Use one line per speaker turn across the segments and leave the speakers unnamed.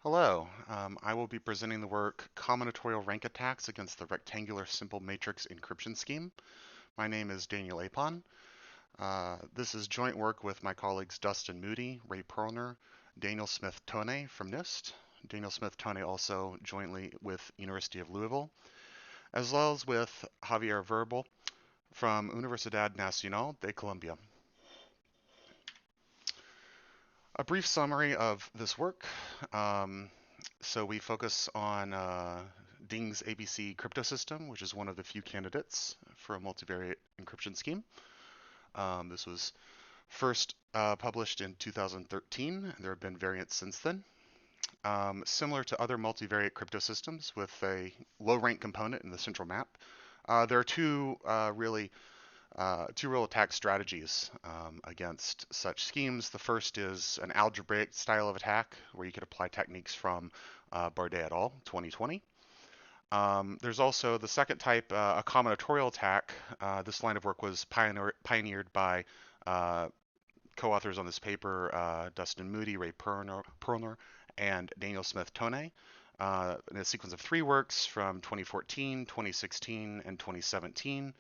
Hello, I will be presenting the work Combinatorial Rank Attacks Against the Rectangular Simple Matrix Encryption Scheme. My name is D.Apon. This is joint work with my colleagues Dustin Moody, R.Perlner, Daniel-Smith-Tone from NIST, Daniel-Smith-Tone also jointly with University of Louisville, as well as with Javier Verbel from Universidad Nacional de Colombia. A brief summary of this work. So we focus on Ding's ABC crypto system, which is one of the few candidates for a multivariate encryption scheme. This was first published in 2013, and there have been variants since then. Similar to other multivariate crypto systems with a low rank component in the central map, there are two real attack strategies against such schemes. The first is an algebraic style of attack, where you could apply techniques from Bardet et al. 2020. There's also the second type, a combinatorial attack. This line of work was pioneered by co-authors on this paper, Dustin Moody, R.Perlner, and Daniel-Smith-Tone, in a sequence of 3 works from 2014, 2016, and 2017.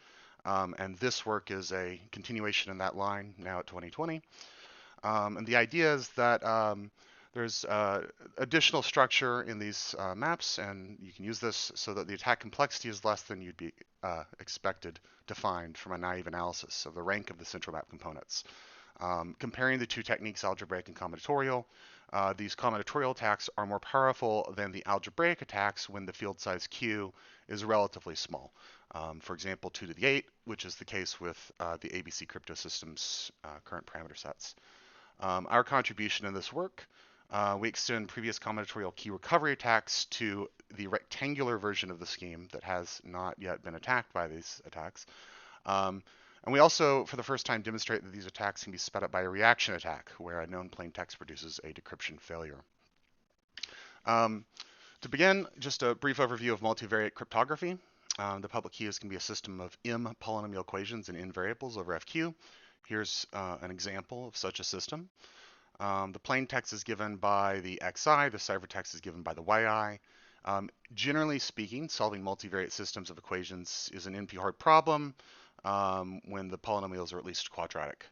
And this work is a continuation in that line, now at 2020. And the idea is that there's additional structure in these maps, and you can use this so that the attack complexity is less than you'd be expected to find from a naive analysis of the rank of the central map components. Comparing the two techniques, algebraic and combinatorial, these combinatorial attacks are more powerful than the algebraic attacks when the field size Q is relatively small. For example, 2 to the 8, which is the case with the ABC crypto system's current parameter sets. Our contribution in this work, we extend previous combinatorial key recovery attacks to the rectangular version of the scheme that has not yet been attacked by these attacks. And we also, for the first time, demonstrate that these attacks can be sped up by a reaction attack, where a known plain text produces a decryption failure. To begin, just a brief overview of multivariate cryptography. The public key is going to be a system of M polynomial equations and N variables over FQ. Here's an example of such a system. The plain text is given by the xi, the ciphertext is given by the yi. Generally speaking, solving multivariate systems of equations is an NP-hard problem when the polynomials are at least quadratic.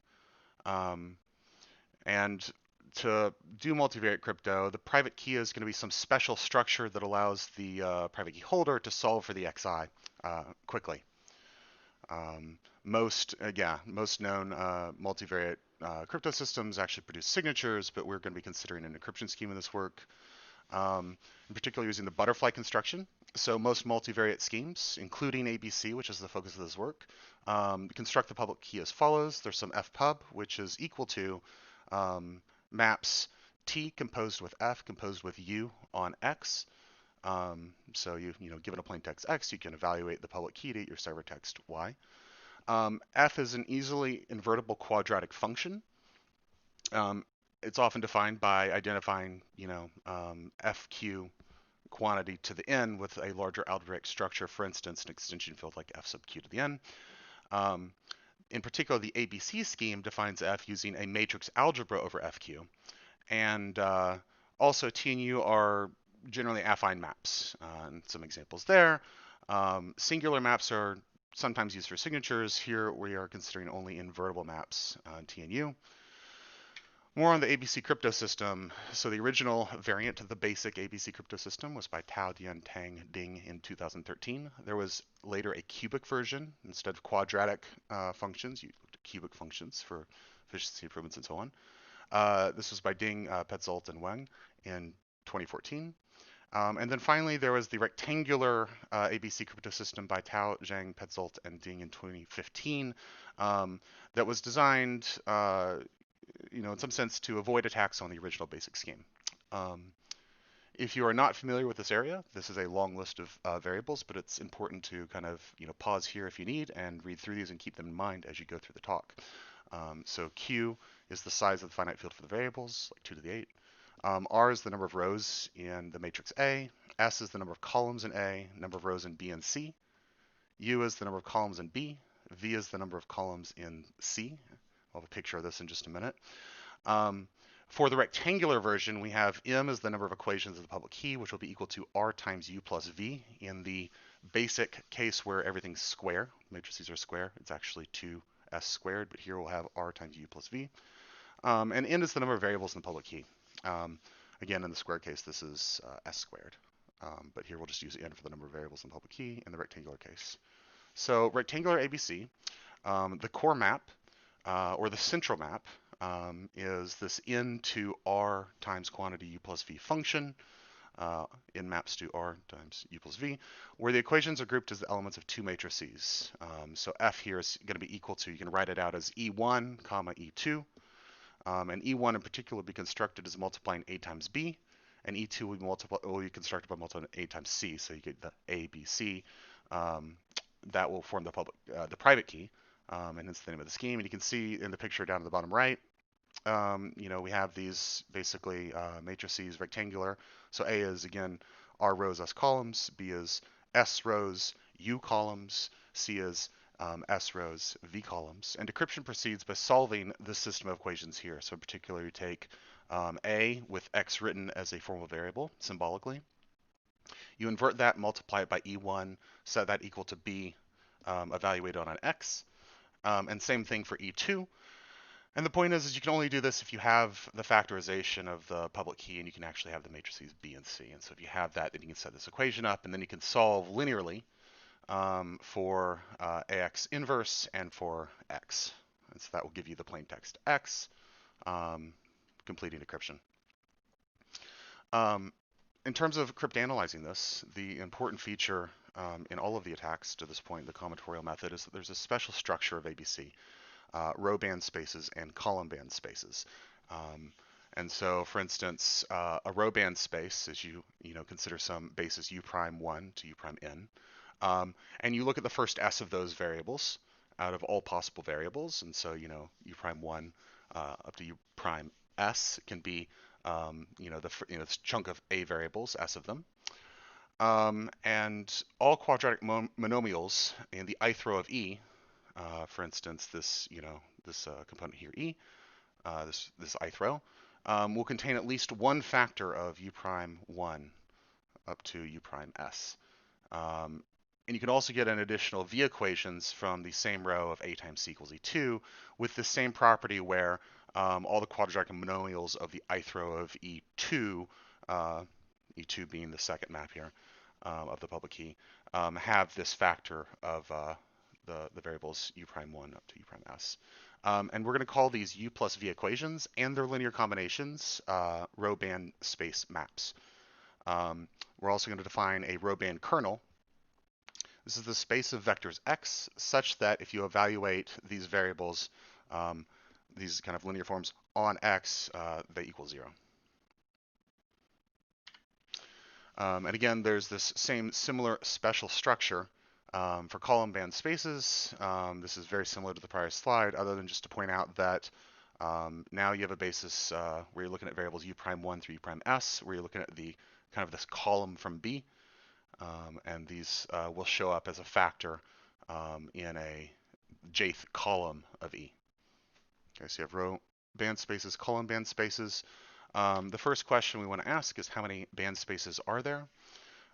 And to do multivariate crypto, the private key is going to be some special structure that allows the private key holder to solve for the xi quickly. Most known multivariate crypto systems actually produce signatures, but we're going to be considering an encryption scheme in this work, in particular using the butterfly construction. So most multivariate schemes, including ABC, which is the focus of this work, construct the public key as follows. There's some fpub, which is equal to maps T composed with F composed with U on X. So given a plain text X, you can evaluate the public key to get your ciphertext Y. F is an easily invertible quadratic function. It's often defined by identifying, FQ quantity to the n with a larger algebraic structure, for instance, an extension field like F sub q to the n. In particular, the ABC scheme defines F using a matrix algebra over FQ. And also T and U are generally affine maps. And some examples there. Singular maps are sometimes used for signatures. Here we are considering only invertible maps, T and U. More on the ABC crypto system. So the original variant of the basic ABC crypto system was by Tao, Dian, Tang, Ding in 2013. There was later a cubic version. Instead of quadratic functions, you looked at cubic functions for efficiency improvements and so on. This was by Ding, Petzold, and Wang in 2014. And then finally, there was the rectangular ABC crypto system by Tao, Zhang, Petzold, and Ding in 2015 that was designed in some sense to avoid attacks on the original basic scheme. If you are not familiar with this area, this is a long list of variables, but it's important to kind of pause here if you need and read through these and keep them in mind as you go through the talk. So Q is the size of the finite field for the variables, like 2 to the 8. R is the number of rows in the matrix A. S is the number of columns in A, number of rows in B and C. U is the number of columns in B. V is the number of columns in C. I'll have a picture of this in just a minute. For the rectangular version, we have m as the number of equations of the public key, which will be equal to r times u plus v. In the basic case where everything's square, matrices are square, it's actually 2s squared, but here we'll have r times u plus v. And n is the number of variables in the public key. Again, in the square case, this is s squared. But here we'll just use n for the number of variables in the public key in the rectangular case. So rectangular ABC, the core map, or the central map, is this n to r times quantity u plus v function. N maps to r times u plus v, where the equations are grouped as the elements of two matrices. So f here is going to be equal to, you can write it out as E1, comma E2. And E1 in particular will be constructed as multiplying A times B, and E2 will be constructed by multiplying A times C, so you get the A, B, C. That will form the private key, and hence the name of the scheme. And you can see in the picture down at the bottom right, we have these basically matrices rectangular. So A is, again, R rows, S columns. B is S rows, U columns. C is S rows, V columns. And decryption proceeds by solving this system of equations here. So in particular, you take A with X written as a formal variable, symbolically. You invert that, multiply it by E1, set that equal to B, evaluated on X. And same thing for E2. And the point is you can only do this if you have the factorization of the public key, and you can actually have the matrices B and C. And so if you have that, then you can set this equation up, and then you can solve linearly for AX inverse and for X. And so that will give you the plain text X, completing decryption. In terms of cryptanalyzing this, the important feature in all of the attacks to this point, the Commentorial method, is that there's a special structure of ABC. Row band spaces and column band spaces. And so, for instance, a row band space is you consider some basis u prime 1 to u prime n. And you look at the first s of those variables out of all possible variables. And so, u prime 1 up to u prime s can be, this chunk of a variables, s of them. And all quadratic monomials in the ith row of E, for instance, this component here, E, this ith row, will contain at least one factor of u prime 1 up to u prime s. And you can also get an additional V equations from the same row of A times C equals E2 with the same property where all the quadratic monomials of the ith row of E2, E2 being the second map here of the public key, have this factor of the variables u prime 1 up to u prime s. And we're going to call these u plus v equations and their linear combinations row band space maps. We're also going to define a row band kernel. This is the space of vectors x such that if you evaluate these variables, these kind of linear forms on x, they equal 0. And again, there's this similar special structure for column band spaces. This is very similar to the prior slide, other than just to point out that now you have a basis where you're looking at variables u prime 1 through u prime s, where you're looking at the kind of this column from B, and these will show up as a factor in a jth column of E. Okay, so you have row band spaces, column band spaces. The first question we want to ask is how many band spaces are there?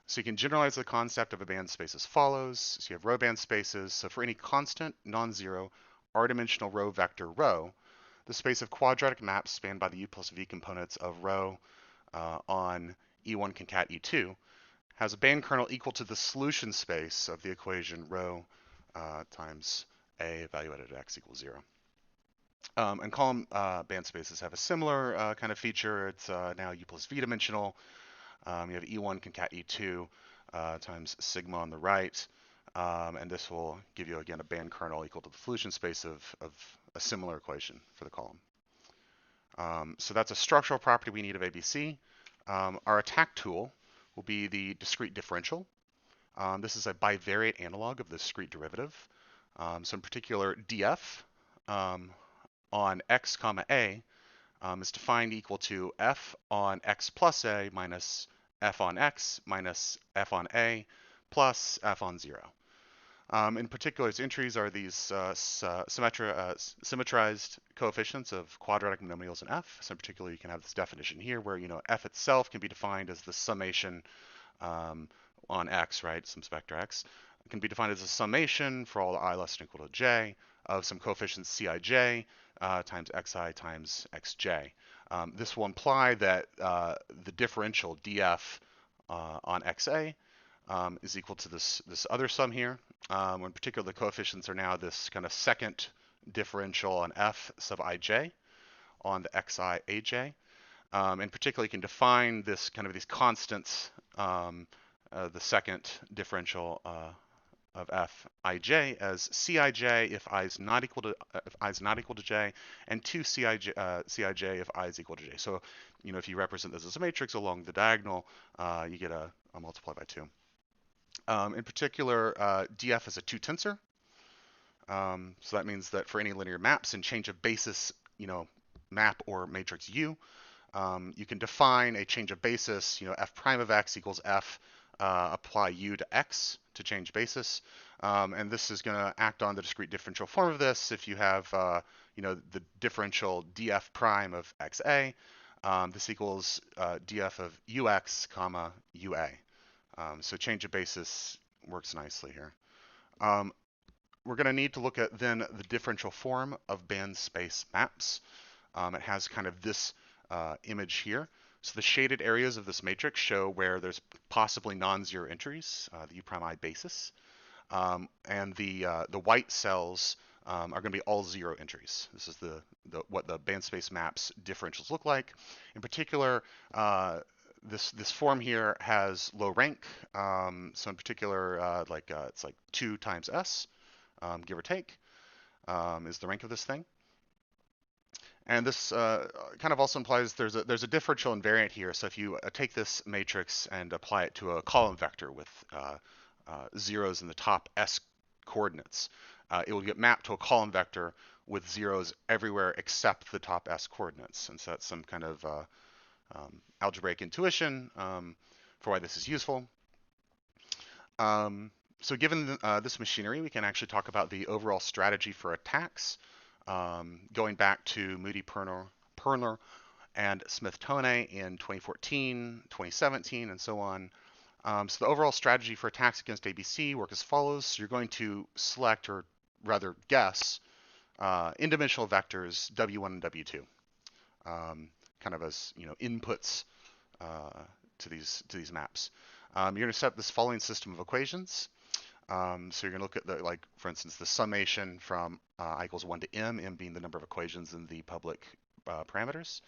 So you can generalize the concept of a band space as follows. So you have row band spaces. So for any constant, non-zero, r-dimensional row vector rho, the space of quadratic maps spanned by the u plus v components of rho on E1 concat E2 has a band kernel equal to the solution space of the equation rho times a evaluated at x equals 0. And column band spaces have a similar kind of feature. It's now u plus v dimensional. You have E1 concat E2 times sigma on the right. And this will give you, again, a band kernel equal to the solution space of a similar equation for the column. So that's a structural property we need of ABC. Our attack tool will be the discrete differential. This is a bivariate analog of the discrete derivative. So in particular, df on x comma a is defined equal to f on x plus a minus f on x minus f on a plus f on 0. In particular, its entries are these symmetrized coefficients of quadratic monomials in F. So in particular, you can have this definition here where, F itself can be defined as the summation um, on X, right? Some spectra X. It can be defined as a summation for all the I less than or equal to J of some coefficients Cij times Xi times Xj. This will imply that the differential df on Xa is equal to this other sum here. In particular, the coefficients are now this kind of second differential on f sub ij on the xi aj. In particular, you can define this kind of these constants, the second differential of f ij as cij if I is not equal to j, and 2 cij if I is equal to j. So, if you represent this as a matrix along the diagonal, you get a multiply by 2. In particular, df is a 2 tensor. So that means that for any linear maps and change of basis, map or matrix U, you can define a change of basis, f prime of x equals f, apply u to x to change basis. And this is going to act on the discrete differential form of this. If you have, the differential df prime of xa, this equals df of ux comma ua. So change of basis works nicely here. We're going to need to look at then the differential form of band space maps. It has kind of this image here. So the shaded areas of this matrix show where there's possibly non-zero entries, the u prime I basis. And the white cells are going to be all zero entries. This is what the band space maps differentials look like. In particular, this form here has low rank. So in particular, it's like 2 times s, give or take, is the rank of this thing. And this kind of also implies there's a differential invariant here. So if you take this matrix and apply it to a column vector with zeros in the top s coordinates, it will get mapped to a column vector with zeros everywhere except the top s coordinates. And so that's some kind of algebraic intuition for why this is useful. So given this machinery, we can actually talk about the overall strategy for attacks, going back to Moody, Perlner, and Smith-Tone in 2014, 2017, and so on. So the overall strategy for attacks against ABC work as follows. So you're going to select, or rather guess, n-dimensional vectors W1 and W2, kind of as inputs to these maps. You're going to set up this following system of equations. So you're going to look at for instance, the summation from I equals 1 to m being the number of equations in the public parameters.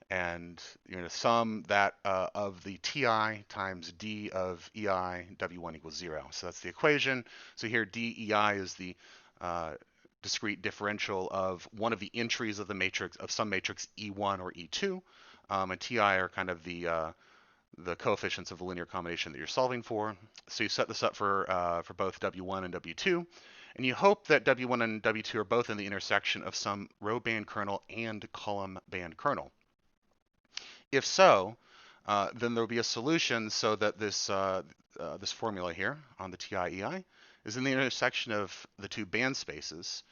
And you're going to sum that of the Ti times d of ei w1 equals 0. So that's the equation. So here dei is the discrete differential of one of the entries of the matrix of some matrix E1 or E2, and Ti are kind of the coefficients of the linear combination that you're solving for. So you set this up for both W1 and W2, and you hope that W1 and W2 are both in the intersection of some row band kernel and column band kernel. If so, then there will be a solution so that this formula here on the TI-EI is in the intersection of the two band spaces,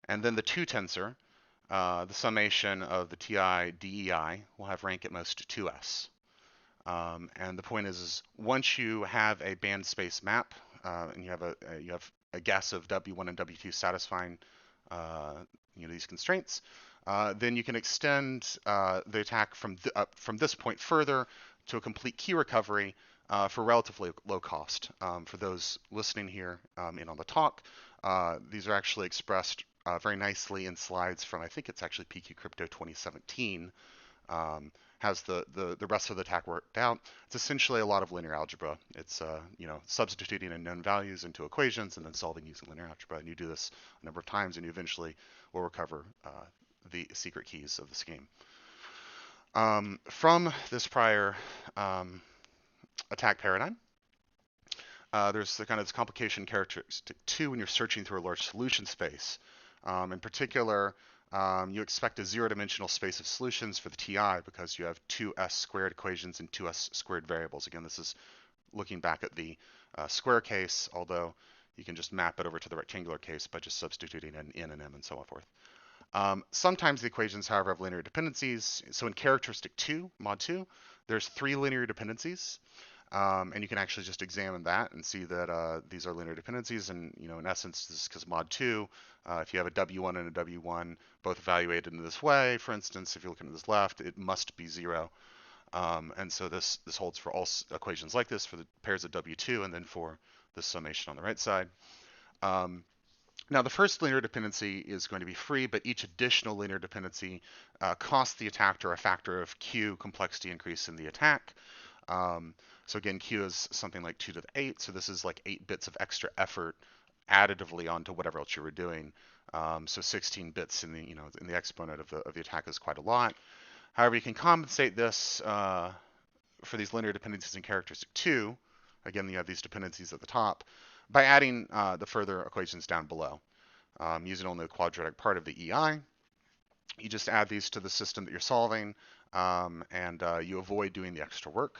and then the 2 tensor, the summation of the TI DEI, will have rank at most 2s. And the point is once you have a band space map and you have a guess of W1 and W2 satisfying these constraints, then you can extend the attack from this point further to a complete key recovery for relatively low cost. For those listening here in on the talk, these are actually expressed very nicely in slides from, I think it's actually PQCrypto 2017. Has the rest of the attack worked out. It's essentially a lot of linear algebra. It's substituting in known values into equations and then solving using linear algebra. And you do this a number of times, and you eventually will recover the secret keys of the scheme. From this prior attack paradigm, there's the kind of this complication characteristic too when you're searching through a large solution space. In particular, you expect a zero-dimensional space of solutions for the TI because you have 2s squared equations and 2s squared variables. Again, this is looking back at the square case, although you can just map it over to the rectangular case by just substituting an n and m and so on forth. Sometimes the equations, however, have linear dependencies. So in characteristic 2, mod 2, there's 3 linear dependencies. And you can actually just examine that and see that these are linear dependencies. And, in essence, this is because mod 2, if you have a W1 and a W1 both evaluated in this way, for instance, if you're looking at this left, it must be 0. And so this holds for all equations like this, for the pairs of W2, and then for the summation on the right side. Now, the first linear dependency is going to be free, but each additional linear dependency costs the attacker a factor of Q complexity increase in the attack. So again, Q is something like 2 to the 8, so this is like 8 bits of extra effort additively onto whatever else you were doing. So 16 bits in the exponent of the attack is quite a lot. However, you can compensate this for these linear dependencies in characteristic 2. Again, you have these dependencies at the top by adding the further equations down below. Using only the quadratic part of the EI, you just add these to the system that you're solving, and you avoid doing the extra work.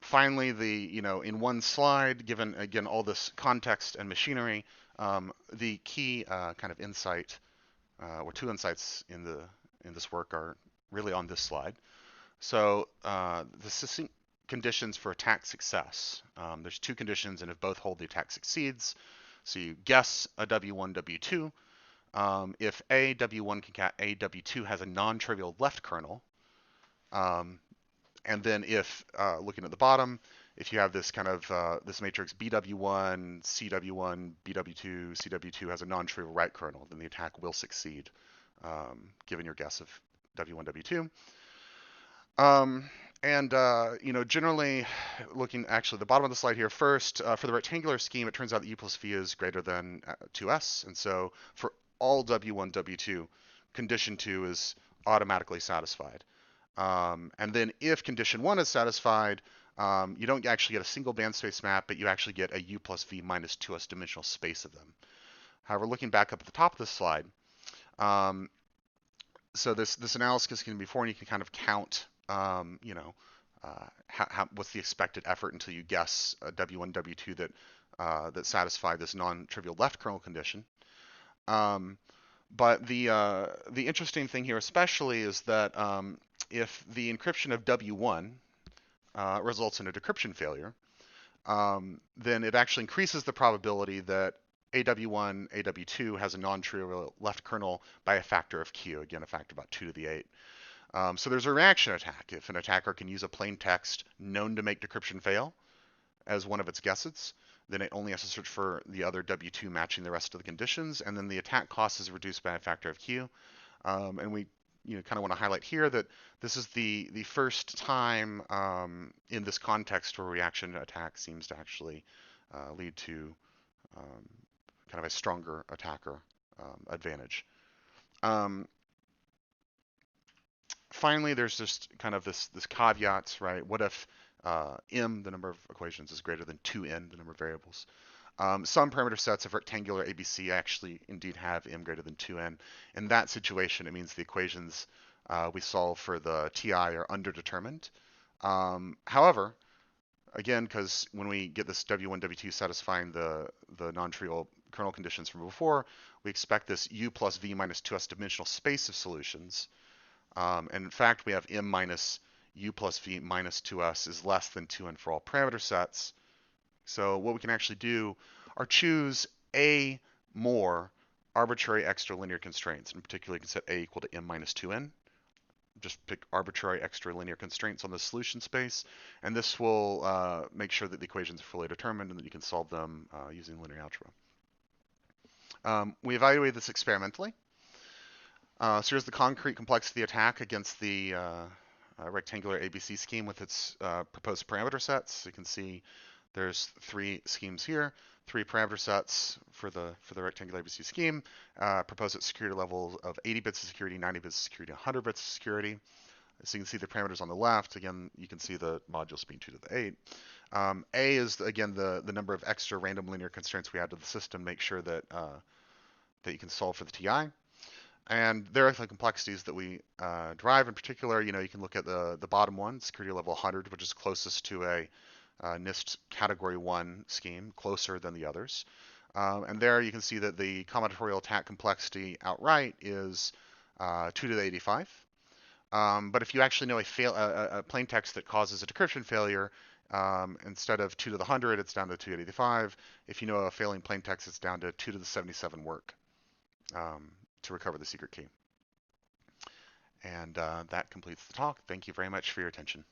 Finally, in one slide, given again all this context and machinery, the key kind of insight, or 2 insights in this work are really on this slide. So the succinct conditions for attack success. There's 2 conditions, and if both hold, the attack succeeds. So you guess a W1, W2. If A, W1 concat A, W2 has a non-trivial left kernel, and then if, looking at the bottom, if you have this kind of, this matrix BW1, CW1, BW2, CW2 has a non-trivial right kernel, then the attack will succeed, given your guess of W1, W2. Generally, looking actually at the bottom of the slide here first, for the rectangular scheme, it turns out that U plus V is greater than 2S. And so for all W1, W2, condition 2 is automatically satisfied. And then if condition 1 is satisfied, you don't actually get a single band space map, but you actually get a U plus V minus 2S dimensional space of them. However, looking back up at the top of this slide, so this analysis can be before, and you can kind of count what's the expected effort until you guess a W1, W2 that satisfy this non-trivial left kernel condition. But the interesting thing here especially is that if the encryption of W1 results in a decryption failure, then it actually increases the probability that AW1, AW2 has a non-trivial left kernel by a factor of Q, again a factor about 2 to the 8. So there's a reaction attack. If an attacker can use a plain text known to make decryption fail as one of its guesses, then it only has to search for the other W2 matching the rest of the conditions, and then the attack cost is reduced by a factor of Q. And we kind of want to highlight here that this is the first time in this context where reaction attack seems to actually lead to kind of a stronger attacker advantage. Finally, there's just kind of this caveat, right? What if m, the number of equations, is greater than 2n, the number of variables? Some parameter sets of rectangular ABC actually indeed have m greater than 2n. In that situation, it means the equations we solve for the TI are underdetermined. However, again, because when we get this W1, W2 satisfying the non-trivial kernel conditions from before, we expect this U plus V minus 2S dimensional space of solutions. And in fact, we have m minus U plus V minus 2S is less than 2n for all parameter sets. So what we can actually do are choose a more arbitrary extra linear constraints. In particular, you can set a equal to m minus 2n. Just pick arbitrary extra linear constraints on the solution space, and this will make sure that the equations are fully determined and that you can solve them using linear algebra. We evaluated this experimentally. So here's the concrete complexity attack against the rectangular ABC scheme with its proposed parameter sets. So you can see there's 3 schemes here, 3 parameter sets for the rectangular ABC scheme, proposed at security levels of 80 bits of security, 90 bits of security, 100 bits of security. So you can see the parameters on the left. Again, you can see the modules being 2 to the 8. A is, again, the number of extra random linear constraints we add to the system, make sure that you can solve for the TI. And there are the complexities that we derive. In particular, you can look at the bottom one, security level 100, which is closest to a NIST Category 1 scheme, closer than the others. And there you can see that the combinatorial attack complexity outright is 2 to the 85. But if you actually know a plain text that causes a decryption failure, instead of 2 to the 100, it's down to 2 to the 85. If you know a failing plain text, it's down to 2 to the 77 work to recover the secret key. And that completes the talk. Thank you very much for your attention.